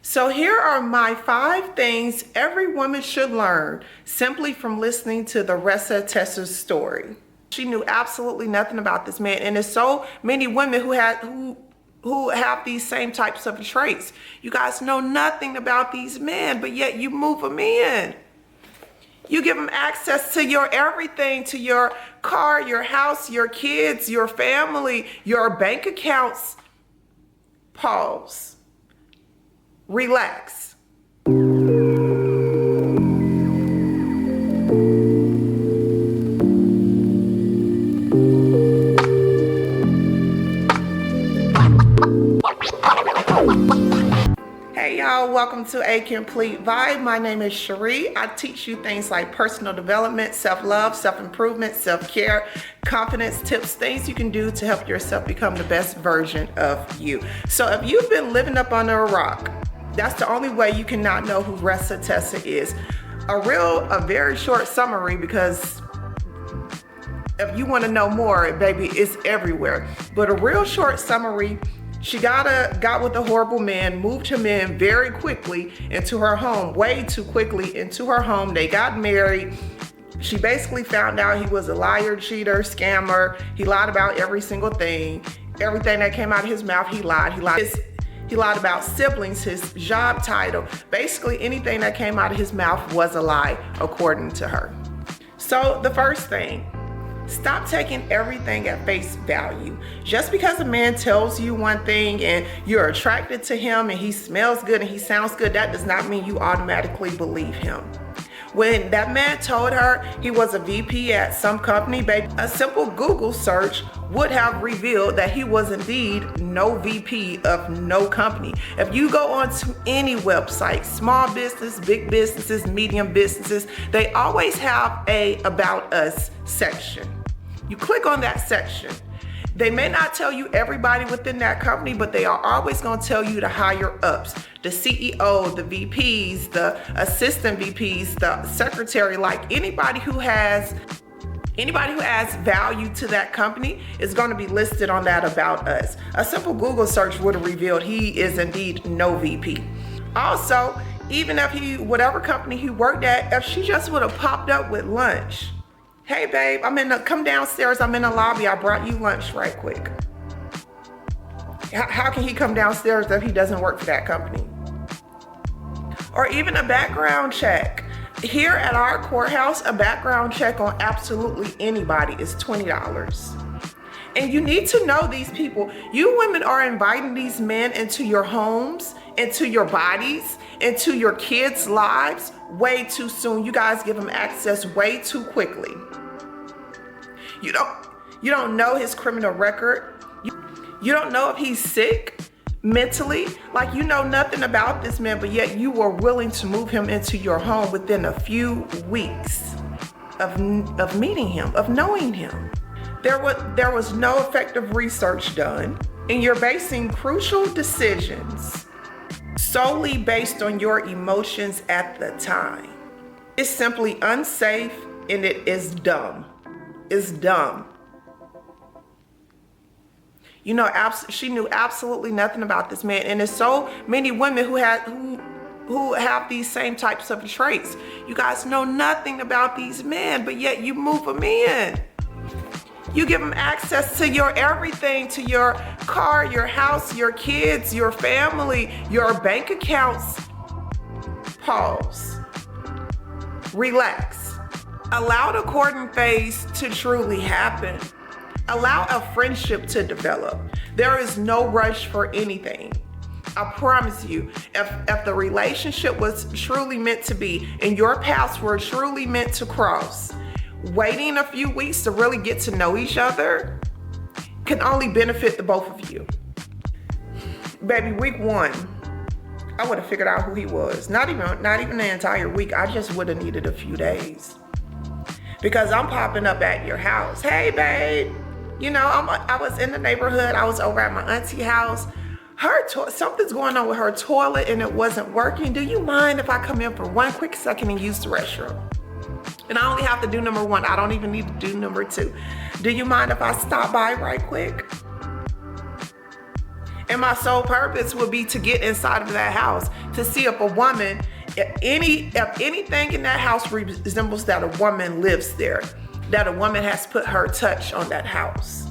So here are my 5 things every woman should learn simply from listening to the Reesa Tessa's story. She knew absolutely nothing about this man, and there's so many women who have these same types of traits. You guys know nothing about these men, but yet you move them in. You give them access to your everything, to your car, your house, your kids, your family, your bank accounts. Pause. Relax. Hey y'all, welcome to A Complete Vibe. My name is Cherie. I teach you things like personal development, self-love, self-improvement, self-care, confidence tips, things you can do to help yourself become the best version of you. So if you've been living up under a rock, that's the only way you cannot know who Reesa Tessa is. A very short summary, because if you want to know more, baby, it's everywhere. But a real short summary: she got with a horrible man, moved him in very quickly into her home, way too quickly into her home. They got married. She basically found out he was a liar, cheater, scammer. He lied about every single thing. Everything that came out of his mouth, he lied. He lied about siblings, his job title. Basically anything that came out of his mouth was a lie, according to her. So the first thing, stop taking everything at face value. Just because a man tells you one thing and you're attracted to him and he smells good and he sounds good, that does not mean you automatically believe him. When that man told her he was a VP at some company, baby, a simple Google search would have revealed that he was indeed no VP of no company. If you go on to any website, small business, big businesses, medium businesses, they always have a About Us section. You click on that section. They may not tell you everybody within that company, but they are always going to tell you the higher ups, the CEO, the VPs, the assistant VPs, the secretary. Like anybody who has value to that company is going to be listed on that About Us. A simple Google search would have revealed he is indeed no VP. Also, even if whatever company he worked at, if she just would have popped up with lunch. Hey babe, come downstairs, I'm in the lobby, I brought you lunch right quick. How can he come downstairs if he doesn't work for that company? Or even a background check. Here at our courthouse, a background check on absolutely anybody is $20. And you need to know these people. You women are inviting these men into your homes, into your bodies, into your kids' lives way too soon. You guys give them access way too quickly. You don't know his criminal record. You don't know if he's sick mentally. Like, you know nothing about this man, but yet you were willing to move him into your home within a few weeks of meeting him, of knowing him. There was no effective research done, and you're basing crucial decisions solely based on your emotions at the time. It's simply unsafe, and it is dumb. It's dumb. You know, she knew absolutely nothing about this man, and there's so many women who have these same types of traits. You guys know nothing about these men, but yet you move them in. You give them access to your everything, to your car, your house, your kids, your family, your bank accounts. Pause. Relax. Allow the courting phase to truly happen. Allow a friendship to develop. There is no rush for anything. I promise you, if the relationship was truly meant to be and your paths were truly meant to cross, waiting a few weeks to really get to know each other can only benefit the both of you. Baby, week 1, I would have figured out who he was. Not even the entire week. I just would have needed a few days. Because I'm popping up at your house. Hey, babe. You know, I was in the neighborhood. I was over at my auntie house. Something's going on with her toilet and it wasn't working. Do you mind if I come in for one quick second and use the restroom? And I only have to do number 1. I don't even need to do number 2. Do you mind if I stop by right quick? And my sole purpose would be to get inside of that house to see if a woman, if anything in that house resembles that a woman lives there, that a woman has put her touch on that house.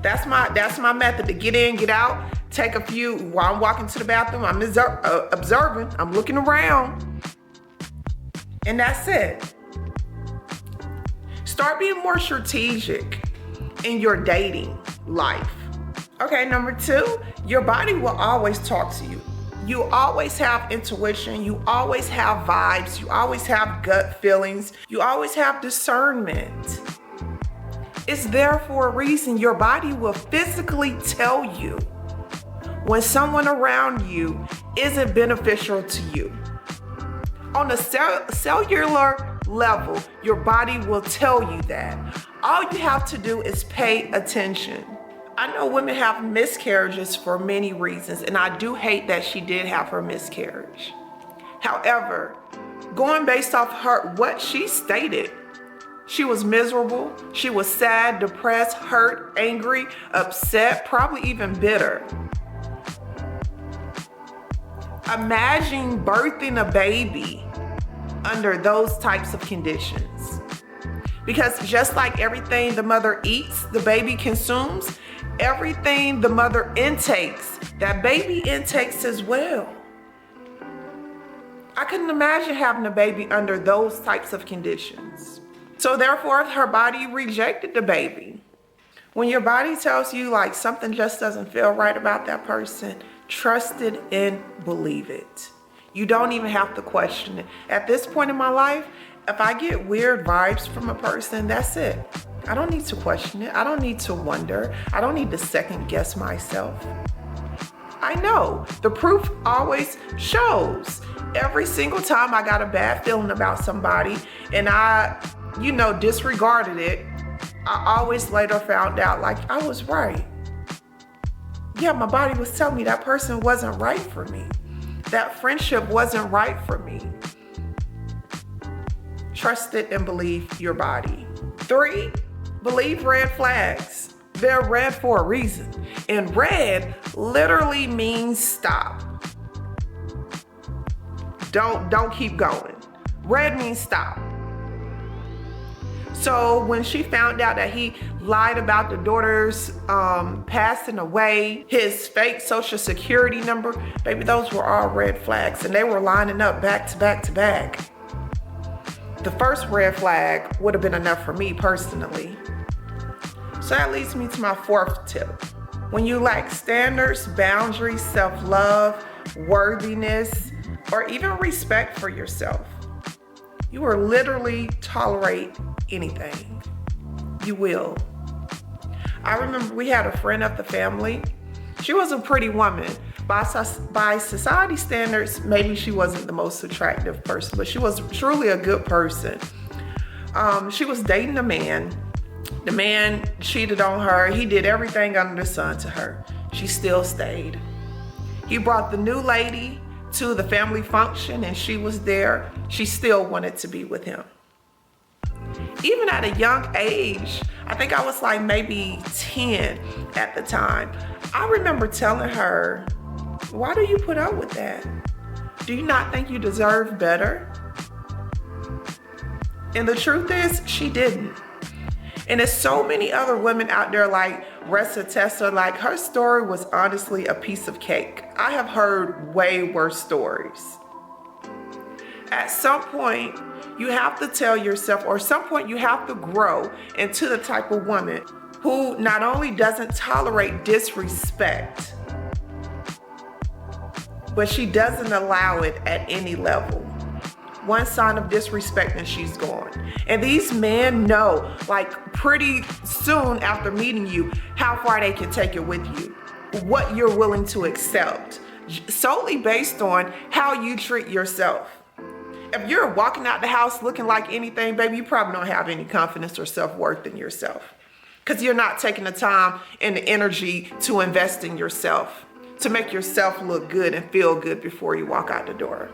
That's my method to get in, get out, take a few, while I'm walking to the bathroom, I'm observing, I'm looking around, and that's it. Start being more strategic in your dating life. Okay, number 2, your body will always talk to you. You always have intuition, you always have vibes, you always have gut feelings, you always have discernment. It's there for a reason. Your body will physically tell you when someone around you isn't beneficial to you. On a cellular level, your body will tell you that. All you have to do is pay attention. I know women have miscarriages for many reasons, and I do hate that she did have her miscarriage. However, going based off what she stated, she was miserable, she was sad, depressed, hurt, angry, upset, probably even bitter. Imagine birthing a baby under those types of conditions. Because just like everything the mother eats, the baby consumes, everything the mother intakes, that baby intakes as well. I couldn't imagine having a baby under those types of conditions. So therefore, her body rejected the baby. When your body tells you like something just doesn't feel right about that person, trust it and believe it. You don't even have to question it. At this point in my life, if I get weird vibes from a person, that's it. I don't need to question it. I don't need to wonder. I don't need to second guess myself. I know the proof always shows. Every single time I got a bad feeling about somebody and I, disregarded it, I always later found out like I was right. Yeah, my body was telling me that person wasn't right for me. That friendship wasn't right for me. Trust it and believe your body. 3, believe red flags. They're red for a reason. And red literally means stop. Don't keep going. Red means stop. So when she found out that he lied about the daughter's passing away, his fake social security number, baby, those were all red flags. And they were lining up back to back to back. The first red flag would have been enough for me personally. So that leads me to my 4th tip. When you lack standards, boundaries, self-love, worthiness, or even respect for yourself, you will literally tolerate anything. You will. I remember we had a friend of the family. She was a pretty woman. By society standards, maybe she wasn't the most attractive person, but she was truly a good person. She was dating a man. The man cheated on her. He did everything under the sun to her. She still stayed. He brought the new lady to the family function and she was there. She still wanted to be with him. Even at a young age, I think I was like maybe 10 at the time. I remember telling her, why do you put up with that? Do you not think you deserve better? And the truth is, she didn't. And there's so many other women out there like Reesa Tessa, like her story was honestly a piece of cake. I have heard way worse stories. At some point, you have to tell yourself, or at some point you have to grow into the type of woman who not only doesn't tolerate disrespect, but she doesn't allow it at any level. One sign of disrespect and she's gone. And these men know, like pretty soon after meeting you, how far they can take it with you, what you're willing to accept, solely based on how you treat yourself. If you're walking out the house looking like anything, baby, you probably don't have any confidence or self-worth in yourself, because you're not taking the time and the energy to invest in yourself, to make yourself look good and feel good before you walk out the door.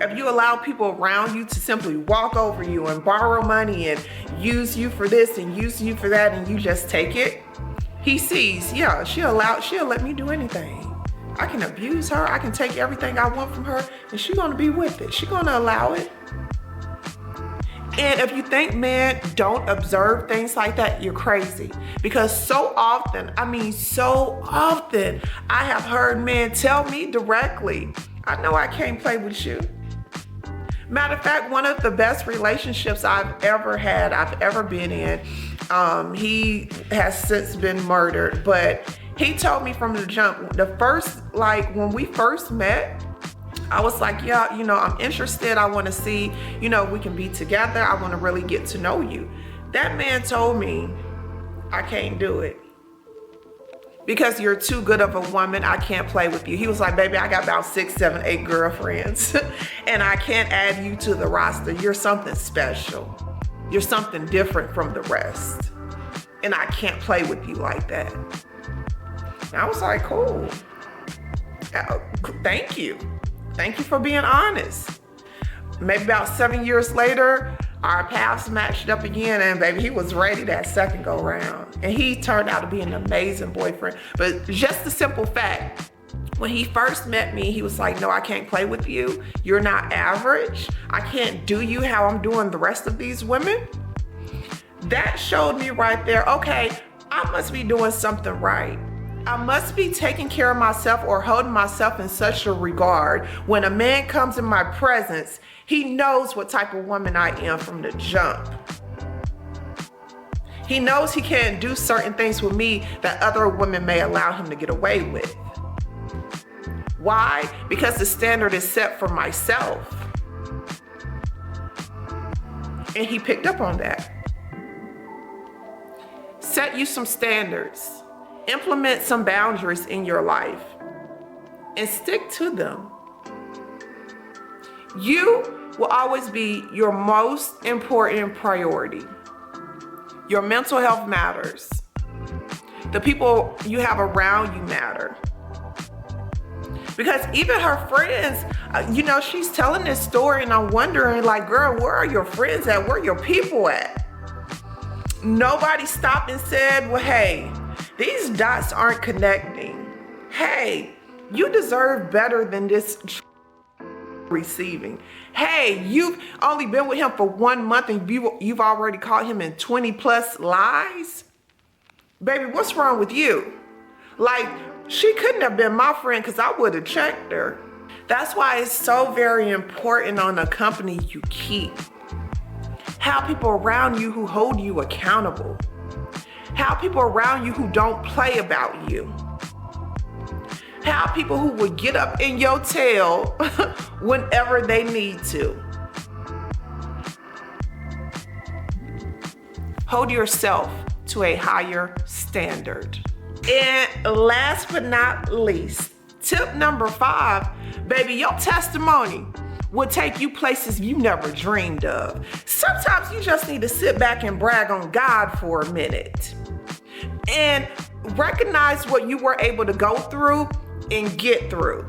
If you allow people around you to simply walk over you and borrow money and use you for this and use you for that, and you just take it, he sees, yeah, she'll let me do anything. I can abuse her. I can take everything I want from her, and she's gonna be with it. She's gonna allow it. And if you think men don't observe things like that, you're crazy. Because so often, I have heard men tell me directly, I know I can't play with you. Matter of fact, one of the best relationships I've ever been in, he has since been murdered, but he told me from the jump, when we first met, I was like, yeah, I'm interested. I want to see, we can be together. I want to really get to know you. That man told me, I can't do it. Because you're too good of a woman, I can't play with you. He was like, baby, I got about 6, 7, 8 girlfriends, and I can't add you to the roster. You're something special. You're something different from the rest. And I can't play with you like that. And I was like, cool. Thank you. Thank you for being honest. Maybe about 7 years later, our paths matched up again, and baby, he was ready that second go round. And he turned out to be an amazing boyfriend. But just the simple fact, when he first met me, he was like, no, I can't play with you. You're not average. I can't do you how I'm doing the rest of these women. That showed me right there, okay, I must be doing something right. I must be taking care of myself or holding myself in such a regard. When a man comes in my presence, he knows what type of woman I am from the jump. He knows he can't do certain things with me that other women may allow him to get away with. Why? Because the standard is set for myself. And he picked up on that. Set you some standards. Implement some boundaries in your life and stick to them. You will always be your most important priority. Your mental health matters. The people you have around you matter. Because even her friends, she's telling this story and I'm wondering, like, girl, where are your friends at? Where are your people at? Nobody stopped and said, well, hey, these dots aren't connecting. Hey, you deserve better than this receiving. Hey, you've only been with him for 1 month and you've already caught him in 20 plus lies. Baby, what's wrong with you? Like, she couldn't have been my friend because I would have checked her. That's why it's so very important on the company you keep. Have people around you who hold you accountable. Have people around you who don't play about you. Have people who will get up in your tail whenever they need to. Hold yourself to a higher standard. And last but not least, tip number 5, baby, your testimony will take you places you never dreamed of. Sometimes you just need to sit back and brag on God for a minute and recognize what you were able to go through and get through.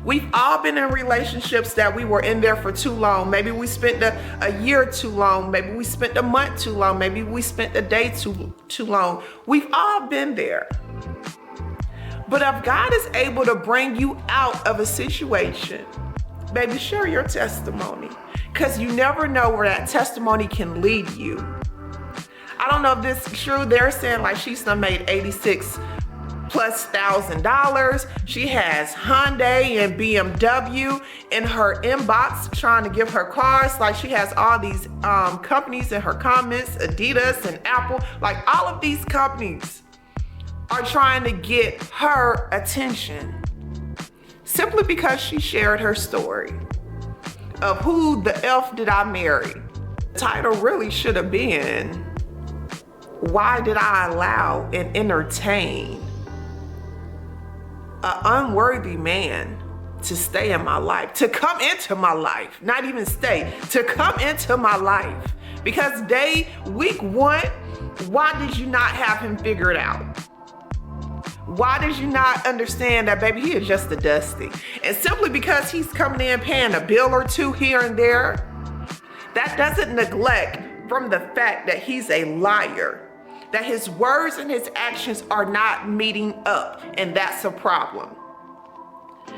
We've all been in relationships that we were in there for too long. Maybe we spent a year too long. Maybe we spent a month too long. Maybe we spent a day too long. We've all been there. But if God is able to bring you out of a situation, baby, share your testimony, because you never know where that testimony can lead you. I don't know if this is true. They're saying like she's done made $86,000+. She has Hyundai and BMW in her inbox trying to give her cars. Like, she has all these companies in her comments, Adidas and Apple. Like, all of these companies are trying to get her attention simply because she shared her story of who the F did I marry. The title really should have been, why did I allow and entertain an unworthy man to stay in my life, to come into my life, not even stay, to come into my life? Because week 1, why did you not have him figured out? Why did you not understand that, baby, he is just a dusty? And simply because he's coming in paying a bill or two here and there, that doesn't neglect from the fact that he's a liar. that his words and his actions are not meeting up, and that's a problem.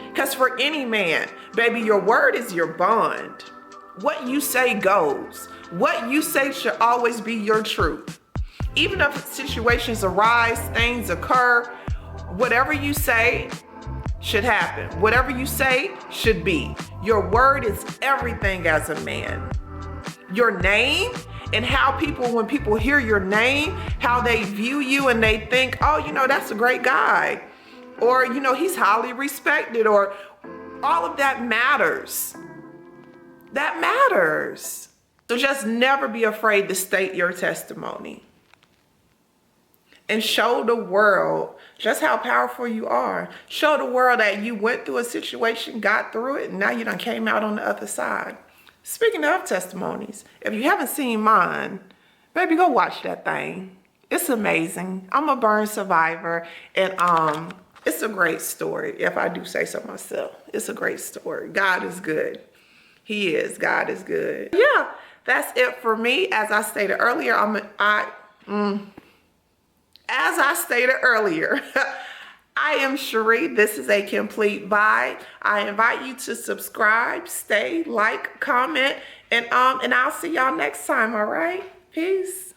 Because for any man, baby, your word is your bond. What you say goes. What you say should always be your truth. Even if situations arise, things occur, whatever you say should happen. Whatever you say should be. Your word is everything as a man. Your name and how people, when people hear your name, how they view you and they think, oh, you know, that's a great guy. Or, you know, he's highly respected, or all of that matters. That matters. So just never be afraid to state your testimony. And show the world just how powerful you are. Show the world that you went through a situation, got through it, and now you done came out on the other side. Speaking of testimonies, if you haven't seen mine, baby, go watch that thing. It's amazing. I'm a burn survivor, and it's a great story, if I do say so myself. It's a great story. God is good. He is. God is good. Yeah, that's it for me. As I stated earlier, As I stated earlier, I am Cherie. This is a complete vibe. I invite you to subscribe, stay, like, comment, and I'll see y'all next time, all right? Peace.